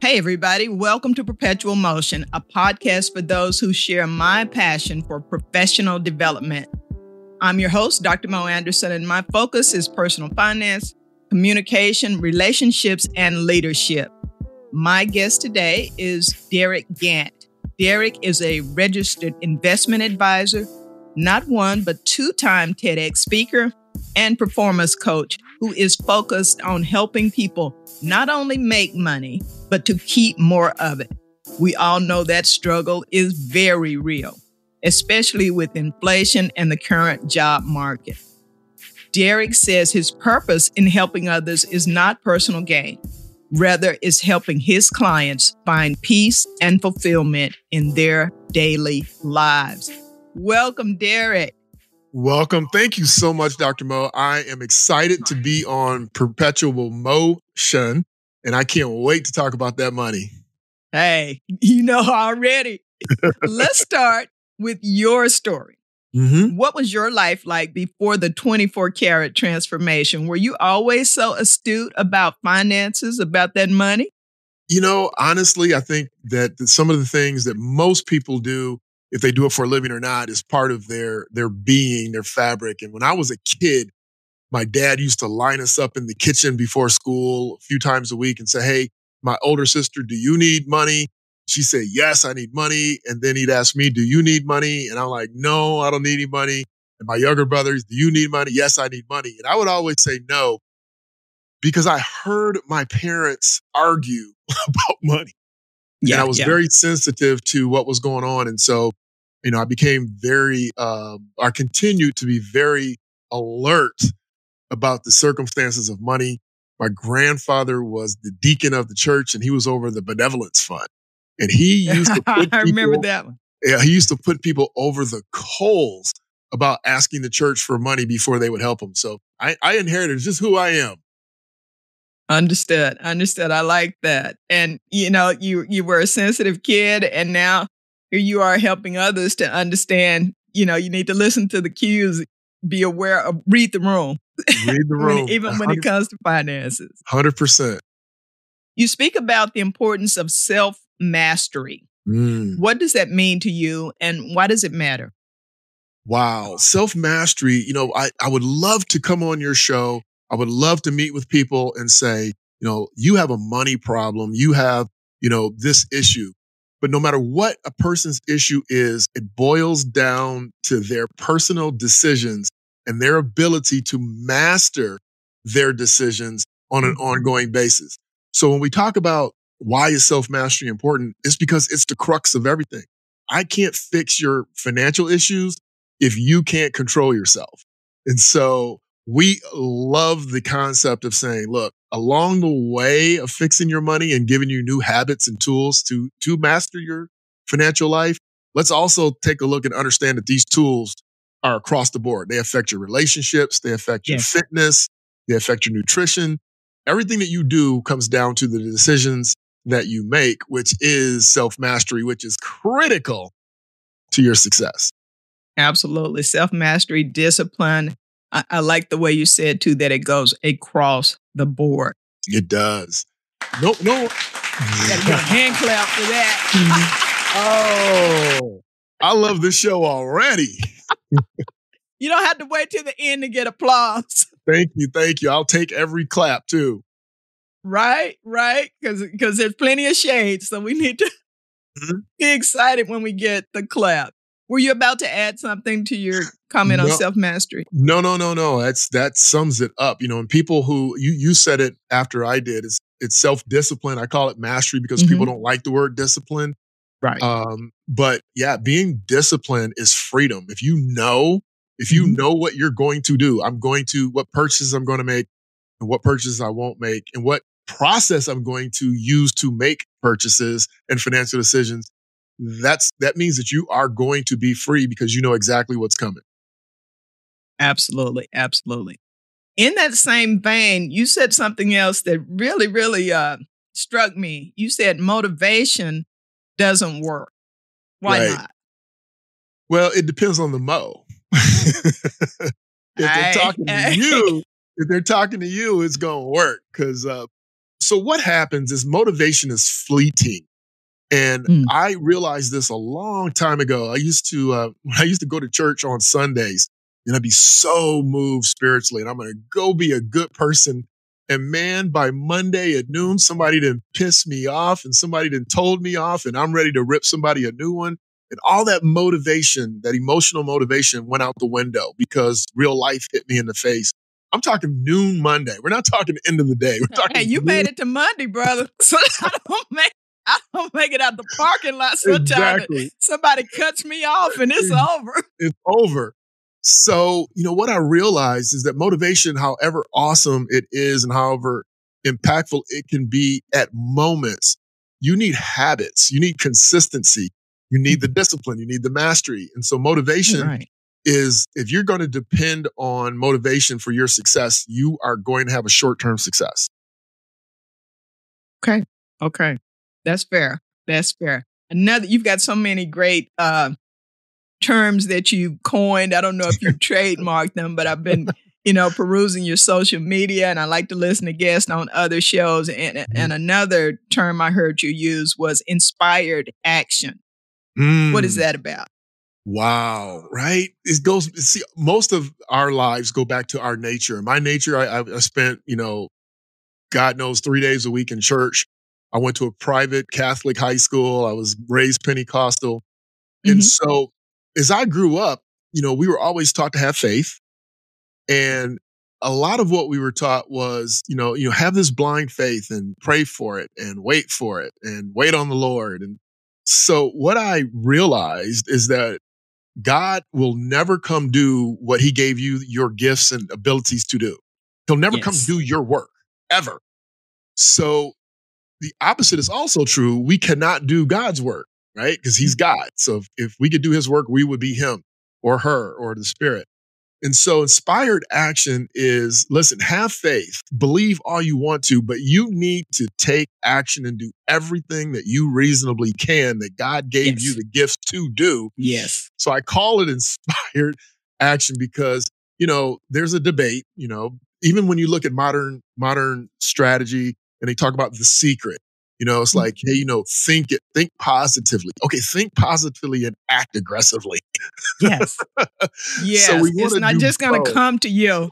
Hey, everybody. Welcome to Perpetual Motion, a podcast for those who share my passion for professional development. I'm your host, Dr. Mo Anderson, and my focus is personal finance, communication, relationships, and leadership. My guest today is Derick Gant. Derick is a registered investment advisor, not one, but two-time TEDx speaker and performance coach who is focused on helping people not only make money, but to keep more of it. We all know that struggle is very real, especially with inflation and the current job market. Derick says his purpose in helping others is not personal gain. Rather, it's helping his clients find peace and fulfillment in their daily lives. Welcome, Derick. Welcome. Thank you so much, Dr. Mo. I am excited to be on Perpetual Motion, and I can't wait to talk about that money. Hey, you know already. Let's start with your story. What was your life like before the 24-karat transformation? Were you always so astute about finances, about that money? You know, honestly, I think that some of the things that most people do, if they do it for a living or not, is part of their being, their fabric. And when I was a kid, my dad used to line us up in the kitchen before school a few times a week and say, hey, my older sister, do you need money? She said, yes, I need money. And then he'd ask me, do you need money? And I'm like, no, I don't need any money. And my younger brothers, do you need money? Yes, I need money. And I would always say no, because I heard my parents argue about money. And I was very sensitive to what was going on. And so, you know, I became I continued to be very alert about the circumstances of money. My grandfather was the deacon of the church, and he was over the benevolence fund. And he used to put I remember that one. Yeah, he used to put people over the coals about asking the church for money before they would help him. So I inherited just who I am. Understood. I like that. And, you know, you were a sensitive kid, and now here you are helping others to understand, you know, you need to listen to the cues, be aware of, read the room. Read the room. Even when it comes to finances. 100%. You speak about the importance of self-mastery. What does that mean to you, and why does it matter? Wow. Self-mastery, you know, I would love to come on your show. I would love to meet with people and say, you know, you have a money problem. You have, you know, this issue. But no matter what a person's issue is, it boils down to their personal decisions and their ability to master their decisions on an ongoing basis. So when we talk about why is self-mastery important, it's because it's the crux of everything. I can't fix your financial issues if you can't control yourself. And so we love the concept of saying, look, along the way of fixing your money and giving you new habits and tools to master your financial life, let's also take a look and understand that these tools are across the board. They affect your relationships. They affect your fitness. They affect your nutrition. Everything that you do comes down to the decisions that you make, which is self-mastery, which is critical to your success. Absolutely. Self-mastery, discipline. I like the way you said, too, that it goes across the board. It does. No. Gotta get a hand clap for that. Oh, I love this show already. You don't have to wait till the end to get applause. Thank you. I'll take every clap, too. Right. Because there's plenty of shades, so we need to be excited when we get the clap. Were you about to add something to your comment on self-mastery? No. That sums it up. You know, and people who, you said it after I did, it's self-discipline. I call it mastery because people don't like the word discipline. Right. But yeah, being disciplined is freedom. If you know what you're going to do, what purchases I'm going to make and what purchases I won't make and what process I'm going to use to make purchases and financial decisions, that means that you are going to be free because you know exactly what's coming. Absolutely. In that same vein, you said something else that really struck me. You said motivation doesn't work. Why not? Well, it depends on the mo. If they're talking to you, it's going to work because So what happens is motivation is fleeting. And Mm. I realized this a long time ago. I used to when I used to go to church on Sundays, and I'd be so moved spiritually, and I'm going to go be a good person. And man, by Monday at noon, somebody done pissed me off, and somebody done told me off, and I'm ready to rip somebody a new one. And all that motivation, that emotional motivation, went out the window because real life hit me in the face. I'm talking noon Monday. We're not talking the end of the day. We're Hey, talking you noon. made it to Monday, brother. So I don't make it out the parking lot sometimes. Exactly. Somebody cuts me off and it's over. It's over. So, what I realized is that motivation, however awesome it is and however impactful it can be at moments, you need habits, you need consistency, you need the discipline, you need the mastery. And so motivation Right. is, if you're going to depend on motivation for your success, you are going to have a short-term success. Okay. Okay. That's fair. That's fair. You've got so many great terms that you coined. I don't know if you've trademarked them, but I've been, perusing your social media, and I like to listen to guests on other shows. And another term I heard you use was inspired action. What is that about? Wow, right? It goes, see, most of our lives go back to our nature. My nature, I spent, God knows, 3 days a week in church. I went to a private Catholic high school. I was raised Pentecostal. And so as I grew up, we were always taught to have faith. And a lot of what we were taught was, have this blind faith and pray for it and wait for it and wait on the Lord. And so what I realized is that God will never come do what he gave you your gifts and abilities to do. He'll never come do your work, ever. So the opposite is also true. We cannot do God's work, right? Because he's God. So if we could do his work, we would be him or her or the Spirit. And so inspired action is, listen, have faith, believe all you want to, but you need to take action and do everything that you reasonably can that God gave you the gifts to do. Yes. So I call it inspired action because, there's a debate, even when you look at modern strategy and they talk about the secret, it's like, hey, think positively. Okay, think positively and act aggressively. Yes. Yes. So it's not just going to come to you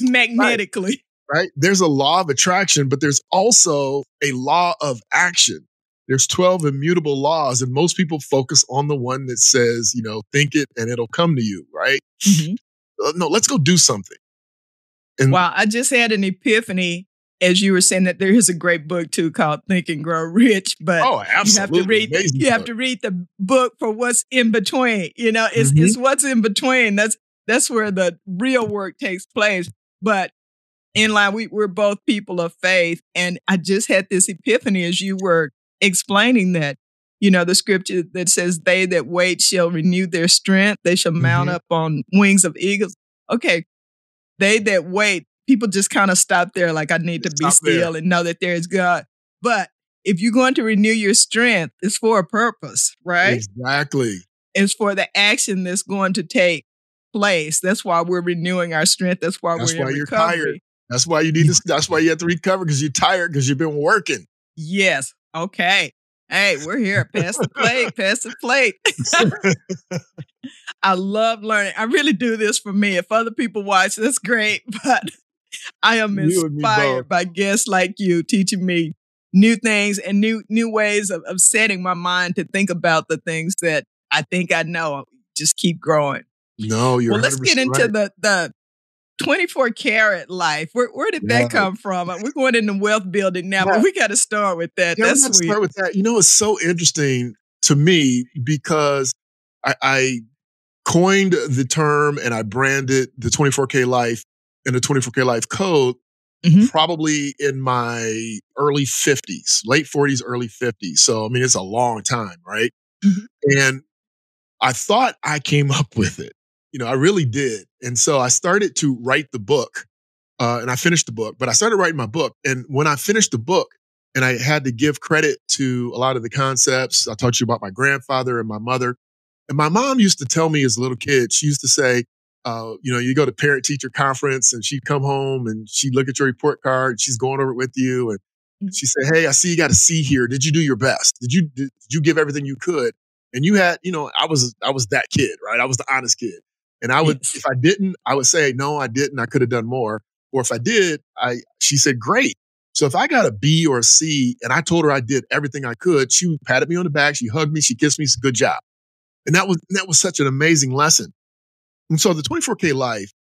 magnetically. Right. There's a law of attraction, but there's also a law of action. There's 12 immutable laws, and most people focus on the one that says, think it and it'll come to you, right? No, let's go do something. And wow, I just had an epiphany as you were saying that there is a great book too called Think and Grow Rich, but absolutely. you have to read the book for what's in between. It's what's in between. That's where the real work takes place. But in line, we're both people of faith, and I just had this epiphany as you were explaining that. The scripture that says, "They that wait shall renew their strength; they shall mount up on wings of eagles." Okay, they that wait. People just kind of stop there, like, I need to be still and know that there is God. But if you're going to renew your strength, it's for a purpose, right? Exactly. It's for the action that's going to take place. That's why we're renewing our strength. That's why we're in recovery. Tired. That's why you need to. That's why you have to recover, because you're tired, because you've been working. Yes. Okay. Hey, we're here. Pass the plate. Pass the plate. I love learning. I really do this for me. If other people watch, that's great. But I am inspired by guests like you teaching me new things and new ways of setting my mind to think about the things that I think I know. Just keep growing. No, you're 100% let's get into the 24 karat life. Where did that come from? We're going into wealth building now, but we got to start with that. Yeah, That's sweet. Start with that. It's so interesting to me because I coined the term and I branded the 24K life and the 24K life code probably in my early 50s, late 40s, early 50s. So, it's a long time, right? And I thought I came up with it. I really did. And so I started to write the book and I finished the book, but I started writing my book. And when I finished the book and I had to give credit to a lot of the concepts, I taught you about my grandfather and my mother. And my mom used to tell me as a little kid, she used to say, you go to parent teacher conference and she'd come home and she'd look at your report card and she's going over it with you. And She said, "Hey, I see you got a C here. Did you do your best? Did you give everything you could?" And you had, I was that kid, right? I was the honest kid. And Yes. if I didn't, I would say, "No, I didn't. I could have done more." Or if I did, she said, "Great." So if I got a B or a C and I told her I did everything I could, she patted me on the back, she hugged me, she kissed me, said, "Good job." And that was such an amazing lesson. And so the 24K life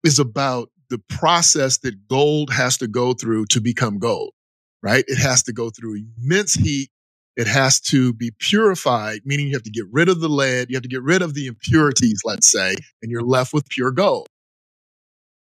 is about the process that gold has to go through to become gold, right? It has to go through immense heat. It has to be purified, meaning you have to get rid of the lead, you have to get rid of the impurities, let's say, and you're left with pure gold.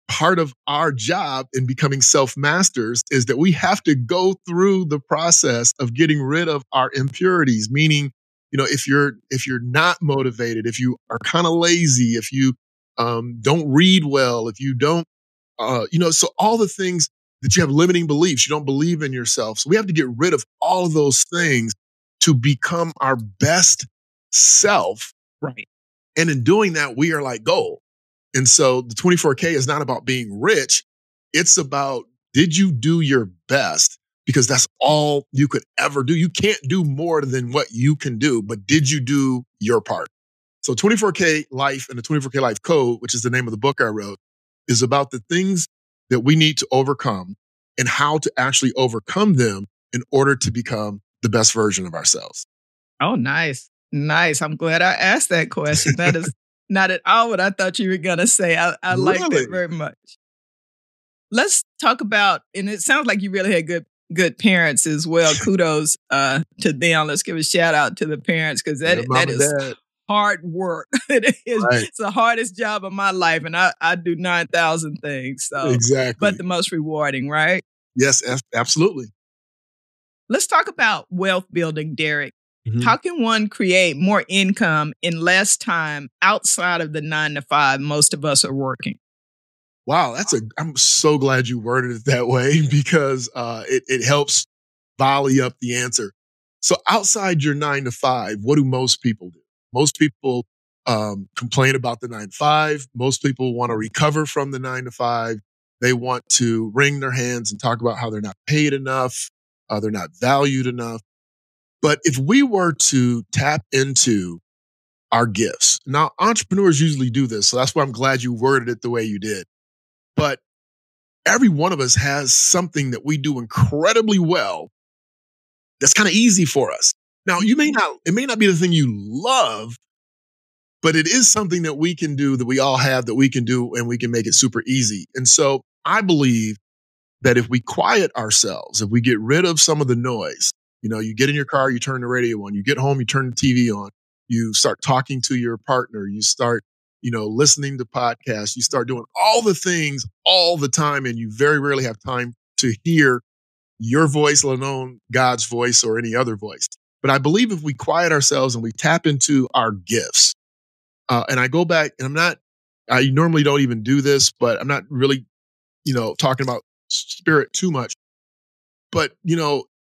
Part of our job in becoming self-masters is that we have to go through the process of getting rid of our impurities, meaning, if you're not motivated, if you are kind of lazy, if you don't read well, if you don't, so all the things that you have limiting beliefs, you don't believe in yourself. So we have to get rid of all of those things to become our best self. Right. And in doing that, we are like gold. And so the 24K is not about being rich. It's about, did you do your best? Because that's all you could ever do. You can't do more than what you can do, but did you do your part? So 24K Life and the 24K Life Code, which is the name of the book I wrote, is about the things that we need to overcome and how to actually overcome them in order to become the best version of ourselves. Oh, nice. Nice. I'm glad I asked that question. That is not at all what I thought you were going to say. I like Really? that very much. Let's talk about, and it sounds like you really had good parents as well. Kudos to them. Let's give a shout out to the parents because that is hard work. It is. Right. It's the hardest job of my life, and I do 9,000 things. So exactly, but the most rewarding, right? Yes, absolutely. Let's talk about wealth building, Derick. Mm-hmm. How can one create more income in less time outside of the 9 to 5 most of us are working? Wow, I'm so glad you worded it that way because it helps volley up the answer. So outside your 9 to 5, what do most people do? Most people complain about the 9 to 5. Most people want to recover from the 9 to 5. They want to wring their hands and talk about how they're not paid enough, they're not valued enough. But if we were to tap into our gifts, now entrepreneurs usually do this, so that's why I'm glad you worded it the way you did. But every one of us has something that we do incredibly well that's kind of easy for us. Now, it may not be the thing you love, but it is something that we can do, that we all have, that we can do, and we can make it super easy. And so I believe that if we quiet ourselves, if we get rid of some of the noise, you get in your car, you turn the radio on, you get home, you turn the TV on, you start talking to your partner, you start, listening to podcasts, you start doing all the things all the time, and you very rarely have time to hear your voice, let alone God's voice or any other voice. But I believe if we quiet ourselves and we tap into our gifts, and I go back, and I normally don't even do this, but I'm not really, talking about spirit too much. But,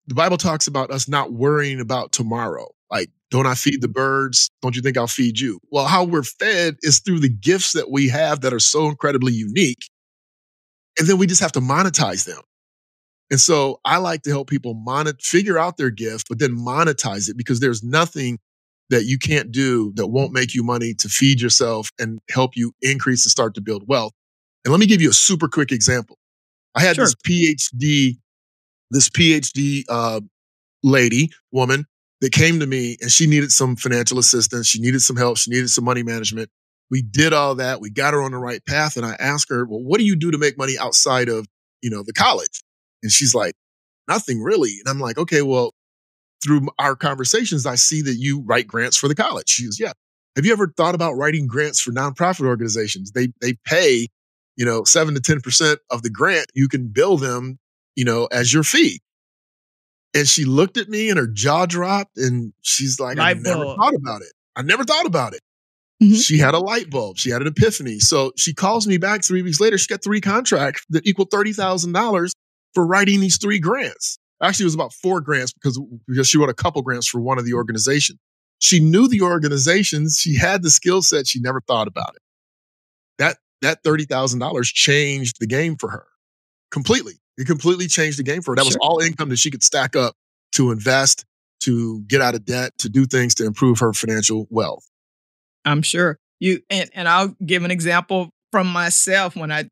the Bible talks about us not worrying about tomorrow. Like, don't I feed the birds? Don't you think I'll feed you? Well, how we're fed is through the gifts that we have that are so incredibly unique. And then we just have to monetize them. And so I like to help people figure out their gift, but then monetize it, because there's nothing that you can't do that won't make you money to feed yourself and help you increase and start to build wealth. And let me give you a super quick example. I had this PhD woman that came to me, and she needed some financial assistance. She needed some help. She needed some money management. We did all that. We got her on the right path. And I asked her, well, what do you do to make money outside of, the college? And she's like, nothing really. And I'm like, okay, well, through our conversations, I see that you write grants for the college. She goes, yeah. Have you ever thought about writing grants for nonprofit organizations? They pay, 7 to 10% of the grant. You can bill them, as your fee. And she looked at me and her jaw dropped, and she's like, I never thought about it. I never thought about it. Mm-hmm. She had a light bulb. She had an epiphany. So she calls me back 3 weeks later. She got 3 contracts that equal $30,000 for writing these 3 grants. Actually, it was about 4 grants because she wrote a couple grants for one of the organizations. She knew the organizations. She had the skill set. She never thought about it. That $30,000 changed the game for her completely. It completely changed the game for her. That was Sure. all income that she could stack up to invest, to get out of debt, to do things to improve her financial wealth. I'm sure and I'll give an example from myself when I,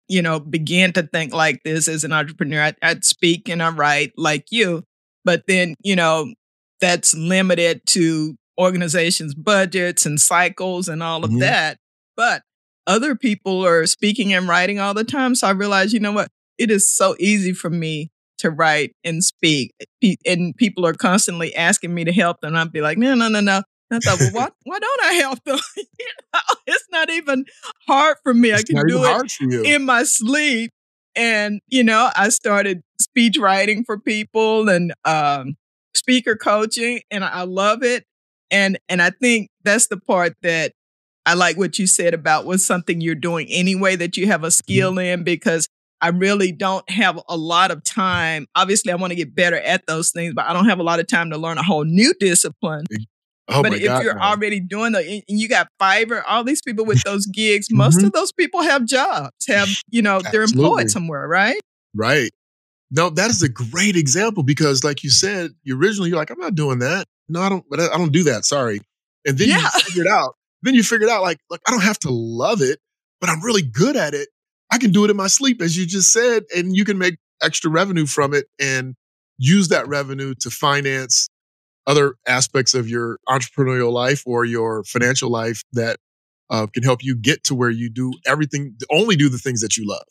began to think like this as an entrepreneur. I'd speak and I write like you, but then, that's limited to organizations' budgets and cycles and all of Mhm. that. But other people are speaking and writing all the time. So I realized, you know what? It is so easy for me to write and speak. And people are constantly asking me to help them. I'd be like, no, no, no, no. I thought, well, why don't I help them? It's not even hard for me. I It's not can even do it hard for you. in my sleep. And, I started speech writing for people and speaker coaching, and I love it. And I think that's the part that I like what you said about what's something you're doing anyway that you have a Mhm. skill in, because I really don't have a lot of time. Obviously, I want to get better at those things, but I don't have a lot of time to learn a whole new discipline. Oh But my if God, you're no. already doing and you got Fiverr, all these people with those gigs, most Mhm. of those people have jobs, they're employed Absolutely. somewhere, right? Right. No, that is a great example because, like you said, you're like, I'm not doing that. No, I don't. But I don't do that. Sorry. And then Yeah. you figured out. Then you figured out, like, look, I don't have to love it, but I'm really good at it. I can do it in my sleep, as you just said, and you can make extra revenue from it and use that revenue to finance other aspects of your entrepreneurial life or your financial life that can help you get to where you do everything, only do the things that you love.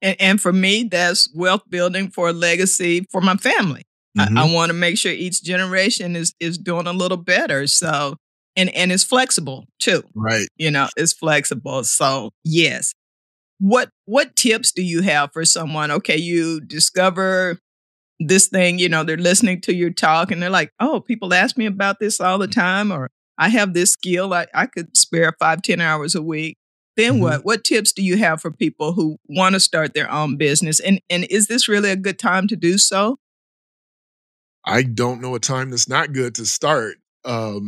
And for me, that's wealth building for a legacy for my family. Hmm. I want to make sure each generation is doing a little better. So and it's flexible too. Right. It's flexible. So yes. What tips do you have for someone? Okay, you discover this thing, they're listening to your talk and they're like, oh, people ask me about this all the time, or I have this skill. I could spare 5-10 hours a week. Then Hmm. what? What tips do you have for people who want to start their own business? And is this really a good time to do so? I don't know a time that's not good to start. I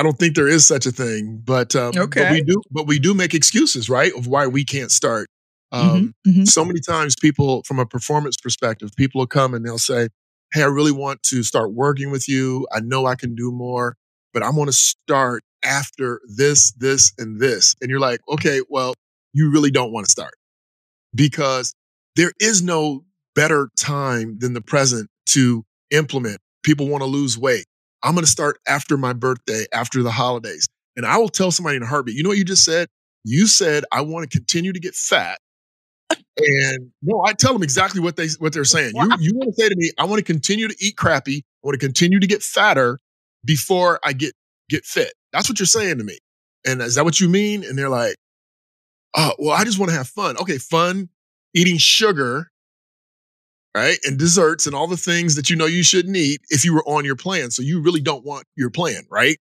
don't think there is such a thing, but Okay. we do make excuses, right, of why we can't start. Hmm. Um, Hmm. so many times, people, from a performance perspective, people will come and they'll say, "Hey, I really want to start working with you. I know I can do more, but I want to start after this, this, and this." And you're like, "Okay, well, you really don't want to start." Because there is no better time than the present to implement. People want to lose weight. I'm going to start after my birthday, after the holidays. And I will tell somebody in a heartbeat, you know what you just said? You said, I want to continue to get fat. And no, I tell them exactly what they're saying. Wow. You want to say to me, I want to continue to eat crappy. I want to continue to get fatter before I get fit. That's what you're saying to me. And is that what you mean? And they're like, oh, well, I just want to have fun. Okay, fun, eating sugar, right? And desserts and all the things that you know you shouldn't eat if you were on your plan. So you really don't want your plan, right?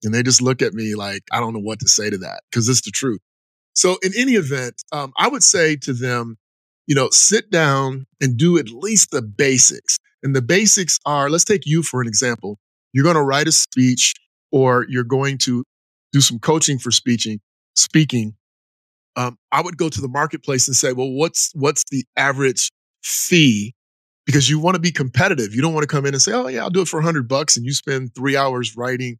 And they just look at me like, I don't know what to say to that because it's the truth. So in any event, I would say to them, sit down and do at least the basics. And the basics are, let's take you for an example. You're going to write a speech or you're going to do some coaching for speaking. I would go to the marketplace and say, well, what's the average fee? Because you want to be competitive. You don't want to come in and say, oh yeah, I'll do it for $100 and you spend 3 hours writing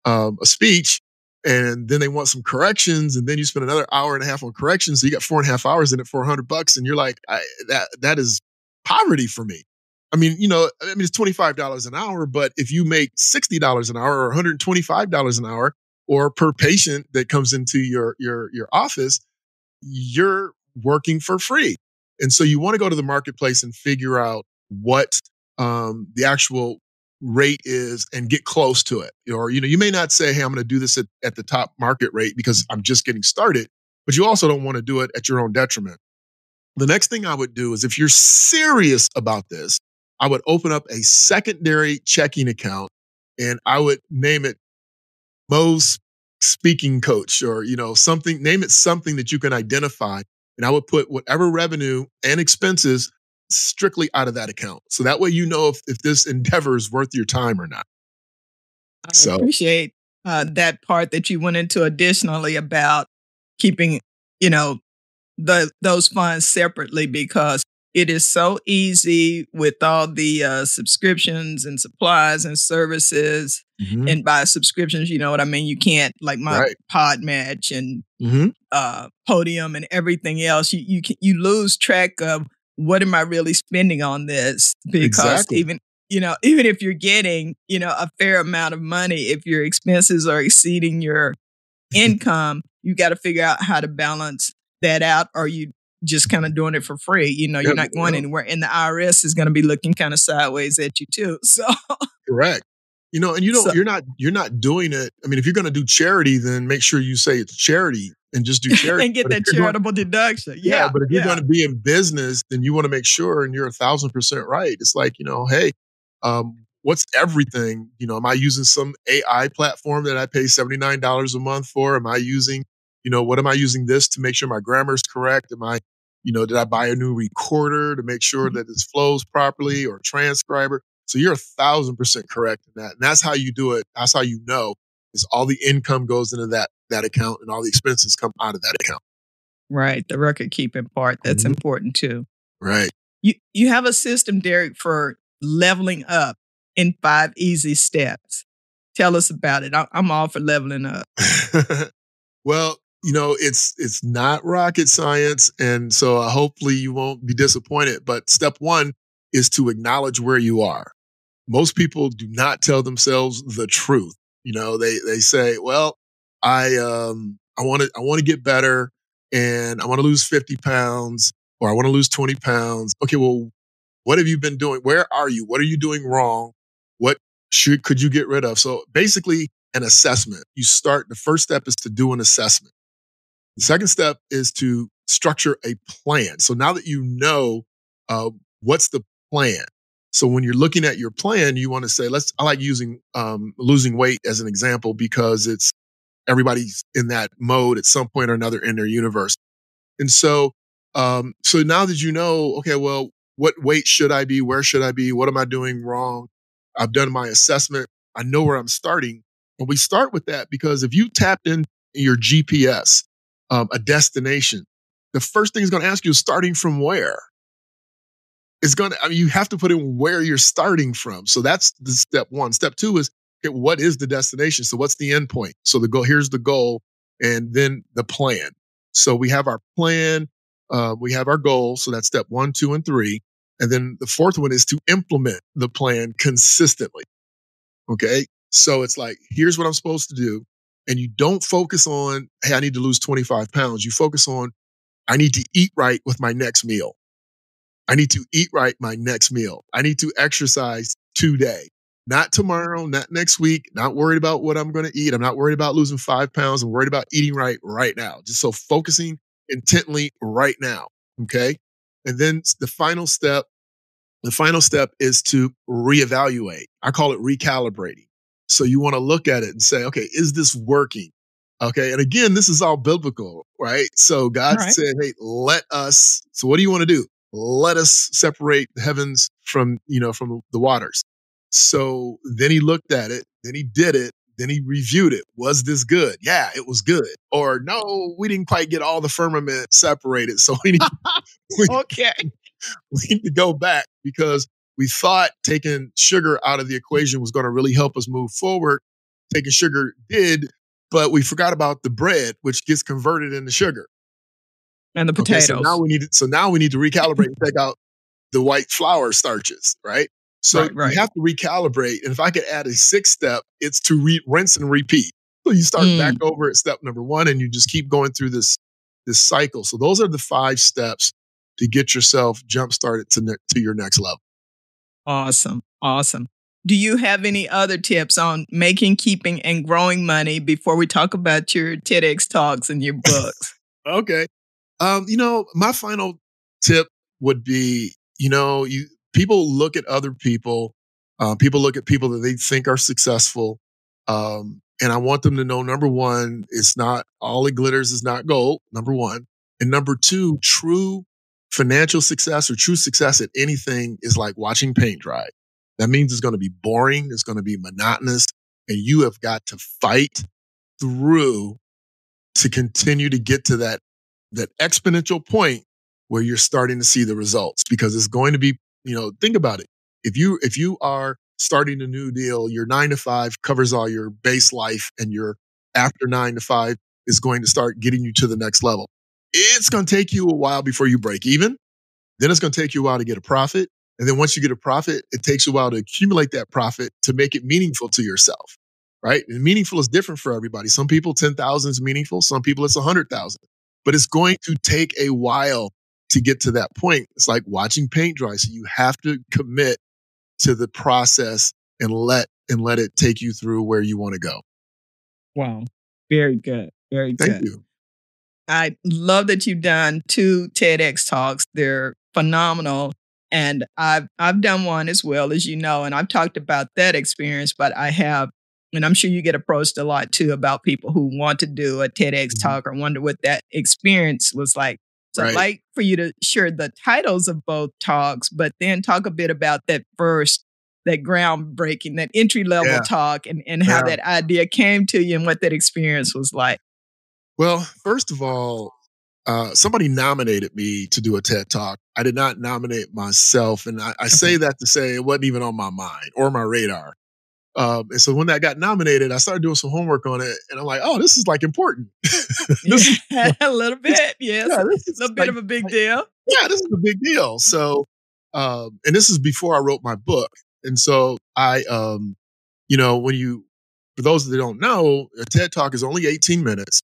a speech, and then they want some corrections, and then you spend another hour and a half on corrections. So you got 4.5 hours in it for $100, and you're like, that is poverty for me. It's $25 an hour, but if you make $60 an hour or $125 an hour, or per patient that comes into your office, you're working for free. And so you want to go to the marketplace and figure out what the actual rate is and get close to it. Or, you may not say, hey, I'm going to do this at the top market rate because I'm just getting started, but you also don't want to do it at your own detriment. The next thing I would do is, if you're serious about this, I would open up a secondary checking account and I would name it Mo's speaking coach, or something. Name it something that you can identify, and I would put whatever revenue and expenses strictly out of that account, so that way if this endeavor is worth your time or not. I So appreciate that part that you went into additionally about keeping, you know, those funds separately, because It is so easy with all the subscriptions and supplies and services. Mhm. And by subscriptions, you know what I mean? You can't, like my Right. Pod Match and Mhm. Podium and everything else. You lose track of what am I really spending on this? Because Exactly. even if you're getting, a fair amount of money, if your expenses are exceeding your income, you got to figure out how to balance that out, or you just kind of doing it for free. You're Yep, not going yep. anywhere, and the IRS is going to be looking kind of sideways at you too. So, Correct. And you don't so you're not doing it. I mean, if you're going to do charity, then make sure you say it's charity and just do charity. and get But if that you're going charitable deduction. Yeah, Yeah, but if you're yeah. going to be in business, then you want to make sure, and you're 1,000% right. It's like, hey, what's everything? Am I using some AI platform that I pay $79 a month for? Am I using, what am I using this to make sure my grammar is correct? Did I buy a new recorder to make sure Mhm. that this flows properly, or transcriber? So you're 1,000% correct in that. And that's how you do it. That's how you know is all the income goes into that account and all the expenses come out of that account. Right, the record keeping part, that's Mhm. important too. Right. You have a system, Derek, for leveling up in 5 easy steps. Tell us about it. I'm all for leveling up. Well, it's not rocket science, and so hopefully you won't be disappointed. But step one is to acknowledge where you are. Most people do not tell themselves the truth. They say, "Well, I want to get better, and I want to lose 50 pounds, or I want to lose 20 pounds." Okay, well, what have you been doing? Where are you? What are you doing wrong? What could you get rid of? So basically, an assessment. The first step is to do an assessment. The second step is to structure a plan. So now that you know what's the plan. So when you're looking at your plan, you want to say, I like using losing weight as an example because everybody's in that mode at some point or another in their universe. And so now that you know, okay, well, what weight should I be? Where should I be? What am I doing wrong? I've done my assessment. I know where I'm starting. And we start with that because if you tapped in your GPS, a destination, the first thing it's going to ask you is starting from where? You have to put in where you're starting from. So that's the step one. Step two is, okay, what is the destination? So what's the end point? So here's the goal, and then the plan. So we have our plan, we have our goal. So that's step 1, 2, and 3. And then the fourth one is to implement the plan consistently. Okay. So it's like, here's what I'm supposed to do. And you don't focus on, hey, I need to lose 25 pounds. You focus on, I need to eat right with my next meal. I need to eat right my next meal. I need to exercise today, not tomorrow, not next week, not worried about what I'm going to eat. I'm not worried about losing 5 pounds. I'm worried about eating right now. Just so focusing intently right now. Okay. And then the final step is to reevaluate. I call it recalibrating. So you want to look at it and say, okay, is this working? Okay. And again, this is all biblical, right? So All God right. said, hey, so what do you want to do? Let us separate the heavens from the waters. So then he looked at it, then he did it, then he reviewed it. Was this good? Yeah, it was good. Or no, we didn't quite get all the firmament separated. So we, Okay. we need to go back because we thought taking sugar out of the equation was going to really help us move forward. Taking sugar did, but we forgot about the bread, which gets converted into sugar. And the Okay, so now potatoes. we need to recalibrate and take out the white flour starches, right? So Right, you right. have to recalibrate. And if I could add a sixth step, it's to rinse and repeat. So you start back Mm, over at step number one, and you just keep going through this cycle. So those are the 5 steps to get yourself jump started to your next level. awesome. Awesome. Do you have any other tips on making, keeping, and growing money before we talk about your TEDx talks and your books? Okay. My final tip would be, people look at other people, people look at people that they think are successful. And I want them to know, number one, it's not all it glitters is not gold, number one. And number two, true financial success or true success at anything is like watching paint dry. That means it's going to be boring. It's going to be monotonous, and you have got to fight through to continue to get to that exponential point where you're starting to see the results, because it's going to be, think about it. If you are starting a new deal, your 9 to 5 covers all your base life, and your after 9 to 5 is going to start getting you to the next level. It's going to take you a while before you break even. Then it's going to take you a while to get a profit. And then once you get a profit, it takes you a while to accumulate that profit to make it meaningful to yourself, right? And meaningful is different for everybody. Some people, 10,000 is meaningful. Some people, it's 100,000. But it's going to take a while to get to that point. It's like watching paint dry. So you have to commit to the process and let it take you through where you want to go. Wow. Very good. Very good. Thank you. I love that you've done 2 TEDx talks. They're phenomenal. And I've done one as well, as you know, and I've talked about that experience, but I have, and I'm sure you get approached a lot too about people who want to do a TEDx talk or wonder what that experience was like. So I'd like for you to share the titles of both talks, but then talk a bit about that groundbreaking, that entry level talk, and how that idea came to you and what that experience was like. Well, first of all, somebody nominated me to do a TED Talk. I did not nominate myself. And I say that to say it wasn't even on my mind or my radar. And so when that got nominated, I started doing some homework on it. And I'm like, oh, this is like important. A little bit, yes. Yeah, this is a little bit of a big deal. Yeah, this is a big deal. So, and this is before I wrote my book. And so I, for those that don't know, a TED Talk is only 18 minutes.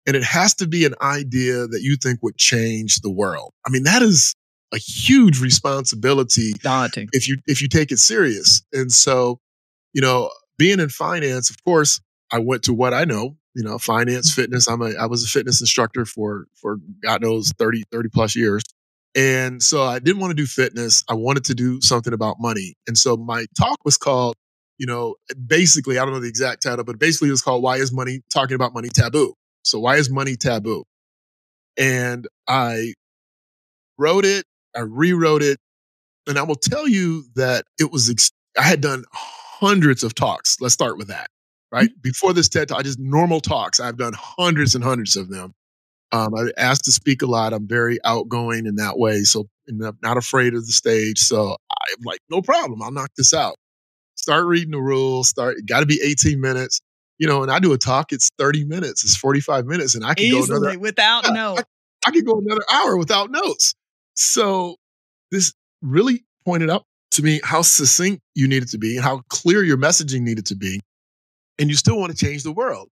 And it has to be an idea that you think would change the world. I mean, that is a huge responsibility. Daunting. If you take it serious. And so, being in finance, of course, I went to what I know, finance, fitness. I was a fitness instructor for God knows 30 plus years. And so I didn't want to do fitness. I wanted to do something about money. And so my talk was called, basically, I don't know the exact title, but basically it was called Why is Money Talking About Money Taboo? So why is money taboo? And I wrote it, I rewrote it, and I will tell you that I had done hundreds of talks. Let's start with that, right? Before this TED Talk, just normal talks. I've done hundreds and hundreds of them. I asked to speak a lot. I'm very outgoing in that way. So I'm not afraid of the stage. So I'm like, no problem. I'll knock this out. Start reading the rules. Got to be 18 minutes. And I do a talk, it's 30 minutes, it's 45 minutes, and I can easily, go another without notes. I could go another hour without notes. So this really pointed out to me how succinct you needed to be and how clear your messaging needed to be. And you still want to change the world.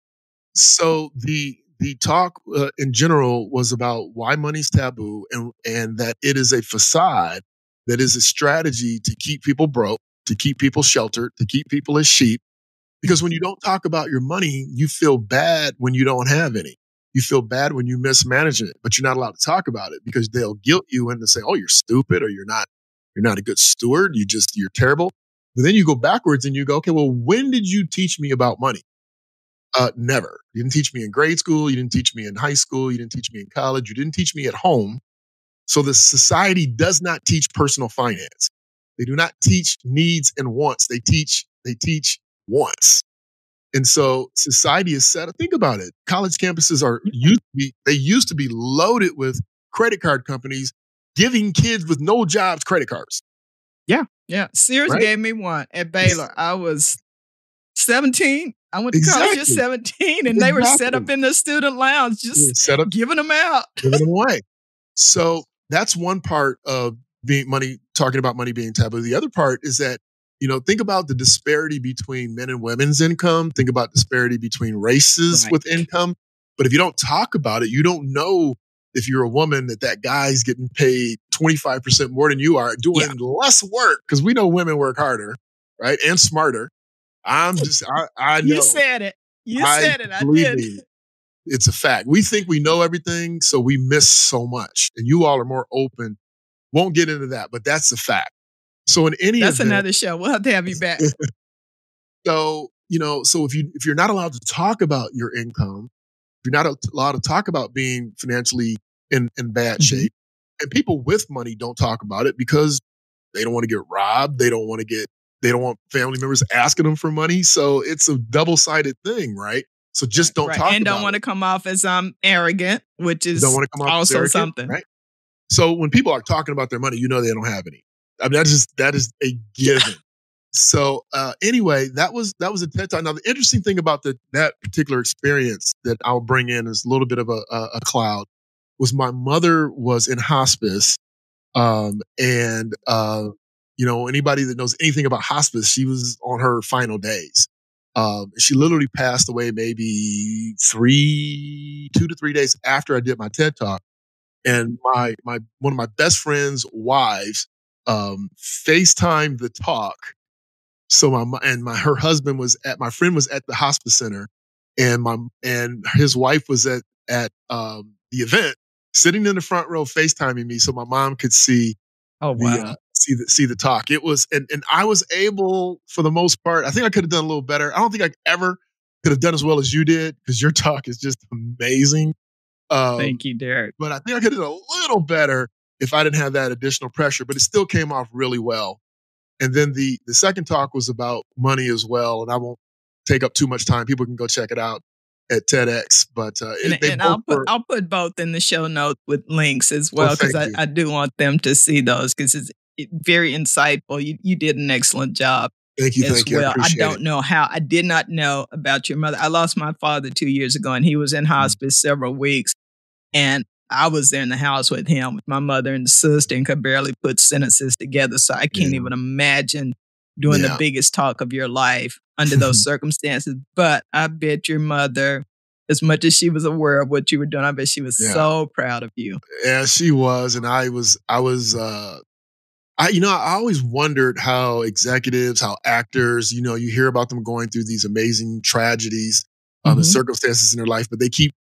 So the talk in general was about why money's taboo and that it is a facade, that is a strategy to keep people broke, to keep people sheltered, to keep people as sheep. Because when you don't talk about your money, you feel bad when you don't have any. You feel bad when you mismanage it, but you're not allowed to talk about it because they'll guilt you into saying, oh, you're stupid, or you're not a good steward. You're terrible. But then you go backwards and you go, okay, well, when did you teach me about money? Never. You didn't teach me in grade school. You didn't teach me in high school. You didn't teach me in college. You didn't teach me at home. So the society does not teach personal finance. They do not teach needs and wants. They teach wants. And so society is set up. Think about it. College campuses used to be loaded with credit card companies giving kids with no jobs credit cards. Yeah. Sears gave me one at Baylor. I was 17. I went to college at 17, and they were set up in the student lounge, just giving them out. Giving them away. So that's one part of talking about money being taboo. The other part is that, think about the disparity between men and women's income. Think about disparity between races with income. But if you don't talk about it, you don't know if you're a woman that guy's getting paid 25% more than you are doing less work, because we know women work harder, right? And smarter. I know. You said it. I did. Me, it's a fact. We think we know everything, so we miss so much. And you all are more open. Won't get into that, but that's a fact. So in any That's another show. We'll have to have you back. So, so if you're not allowed to talk about your income, if you're not allowed to talk about being financially in bad shape, and people with money don't talk about it because they don't want to get robbed. They don't want family members asking them for money. So it's a double-sided thing, right? So just don't talk about it. And don't want to come off as arrogant, which is also something. Right? So when people are talking about their money, you know they don't have any. I mean, that is a given. So anyway, that was a TED Talk. Now the interesting thing about that particular experience that I'll bring in is a little bit of a cloud. Was my mother was in hospice, and anybody that knows anything about hospice, she was on her final days. She literally passed away maybe 2 to 3 days after I did my TED Talk. And my one of my best friend's wives FaceTimed the talk. So her husband was my friend was at the hospice center, and his wife was at the event, sitting in the front row FaceTiming me, so my mom could see Oh, wow. see the talk. It was and I was able, for the most part. I think I could have done a little better. I don't think I ever could have done as well as you did, because your talk is just amazing. Thank you, Derick. But I think I could have done a little better if I didn't have that additional pressure. But it still came off really well. And then the second talk was about money as well, and I won't take up too much time. People can go check it out at TEDx. But I'll put both in the show notes with links as well, because thank you. I do want them to see those, because it's very insightful. You did an excellent job. Thank you. Well. I I did not know about your mother. I lost my father 2 years ago, and he was in hospice several weeks. And I was there in the house with him, with my mother and sister, and could barely put sentences together. So I can't even imagine doing the biggest talk of your life under those circumstances. But I bet your mother, as much as she was aware of what you were doing, I bet she was so proud of you. Yeah, she was. And I always wondered how executives, how actors, you hear about them going through these amazing tragedies, and circumstances in their life, but they keep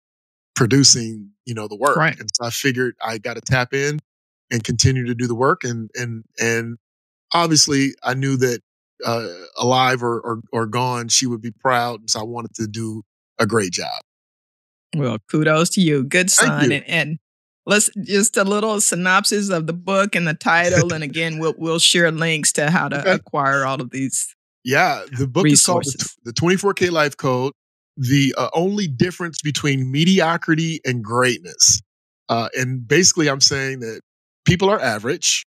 producing, the work. Right. And so I figured I got to tap in and continue to do the work. And obviously I knew that alive or gone, she would be proud. And so I wanted to do a great job. Well, kudos to you. Good sign. Thank you. And let's just a little synopsis of the book and the title. And again, we'll share links to how to acquire all of these. Yeah, the book resources. is called the 24K Life Code. The only difference between mediocrity and greatness. And basically I'm saying that people are average,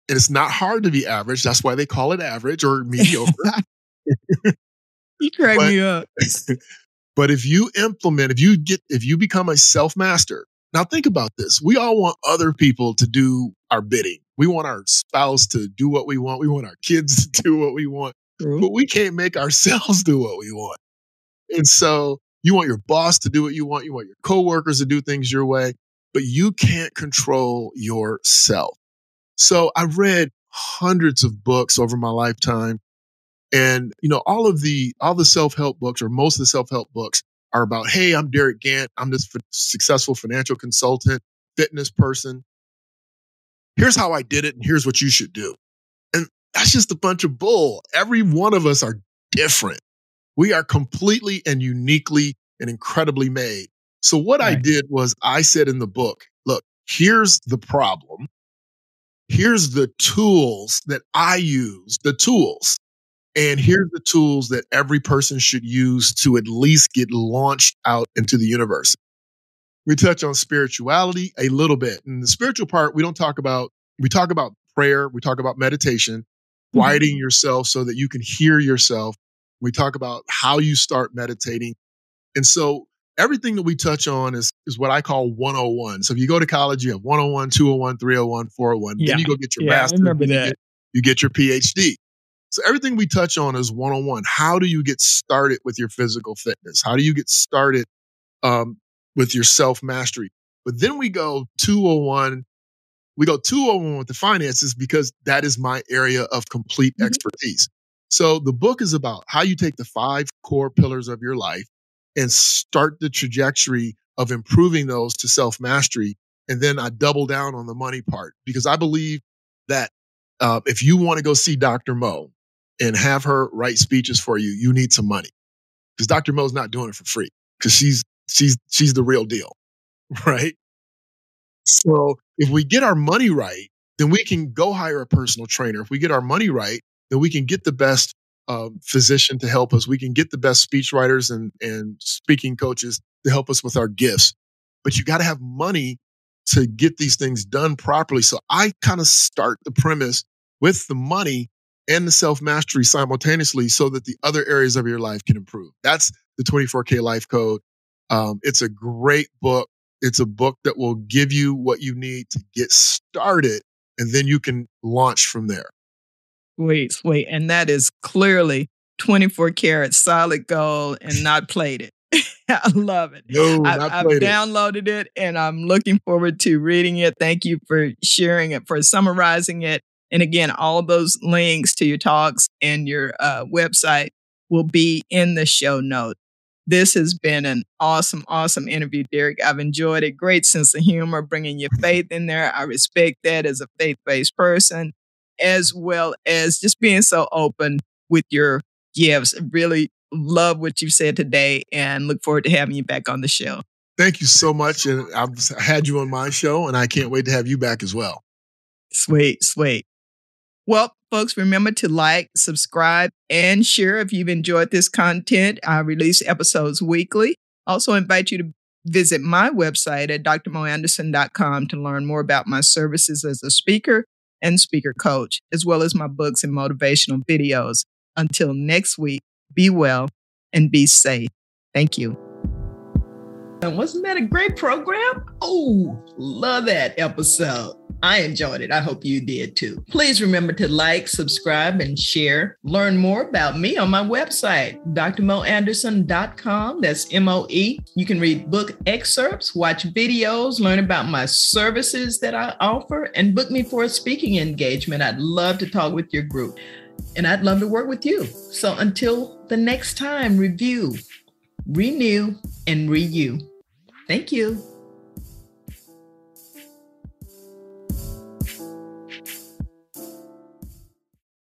and it's not hard to be average. That's why they call it average or mediocre. You crack me up. But if you become a self-master, now think about this. We all want other people to do our bidding. We want our spouse to do what we want. We want our kids to do what we want. True. But we can't make ourselves do what we want. And so you want your boss to do what you want. You want your coworkers to do things your way, but you can't control yourself. So I've read hundreds of books over my lifetime. And, all the self-help books, or most of the self-help books, are about, hey, I'm Derick Gant. I'm this successful financial consultant, fitness person. Here's how I did it, and here's what you should do. And that's just a bunch of bull. Every one of us are different. We are completely and uniquely and incredibly made. So what I did was I said in the book, look, here's the problem. Here's the tools that I use, and here's the tools that every person should use to at least get launched out into the universe. We touch on spirituality a little bit. And the spiritual part, we talk about prayer. We talk about meditation, quieting yourself so that you can hear yourself. We talk about how you start meditating. And so everything that we touch on is what I call 101. So if you go to college, you have 101, 201, 301, 401. Then you go get your master's. I remember that. You get your PhD. So everything we touch on is 101. How do you get started with your physical fitness? How do you get started with your self-mastery? But then we go 201. We go 201 with the finances, because that is my area of complete expertise. So the book is about how you take the 5 core pillars of your life and start the trajectory of improving those to self-mastery. And then I double down on the money part, because I believe that if you want to go see Dr. Mo and have her write speeches for you, you need some money, because Dr. Mo's not doing it for free, because she's the real deal, right? So if we get our money right, then we can go hire a personal trainer. If we get our money right, then we can get the best physician to help us. We can get the best speech writers and speaking coaches to help us with our gifts. But you got to have money to get these things done properly. So I kind of start the premise with the money and the self-mastery simultaneously so that the other areas of your life can improve. That's the 24K Life Code. It's a great book. It's a book that will give you what you need to get started, and then you can launch from there. Sweet. And that is clearly 24 karat solid gold and not plated. I love it. No, I've downloaded it and I'm looking forward to reading it. Thank you for sharing it, for summarizing it. And again, all those links to your talks and your website will be in the show notes. This has been an awesome interview, Derick. I've enjoyed it. Great sense of humor, bringing your faith in there. I respect that as a faith-based person, as well as just being so open with your gifts. Really love what you've said today and look forward to having you back on the show. Thank you so much. And I've had you on my show and I can't wait to have you back as well. Sweet. Well, folks, remember to like, subscribe, and share if you've enjoyed this content. I release episodes weekly. Also invite you to visit my website at drmoanderson.com to learn more about my services as a speaker and speaker coach, as well as my books and motivational videos. Until next week, be well and be safe. Thank you. And wasn't that a great program? Oh, love that episode. I enjoyed it. I hope you did too. Please remember to like, subscribe, and share. Learn more about me on my website, drmoanderson.com. That's MOE. You can read book excerpts, watch videos, learn about my services that I offer, and book me for a speaking engagement. I'd love to talk with your group, and I'd love to work with you. So until the next time, review, renew, and renew. Thank you.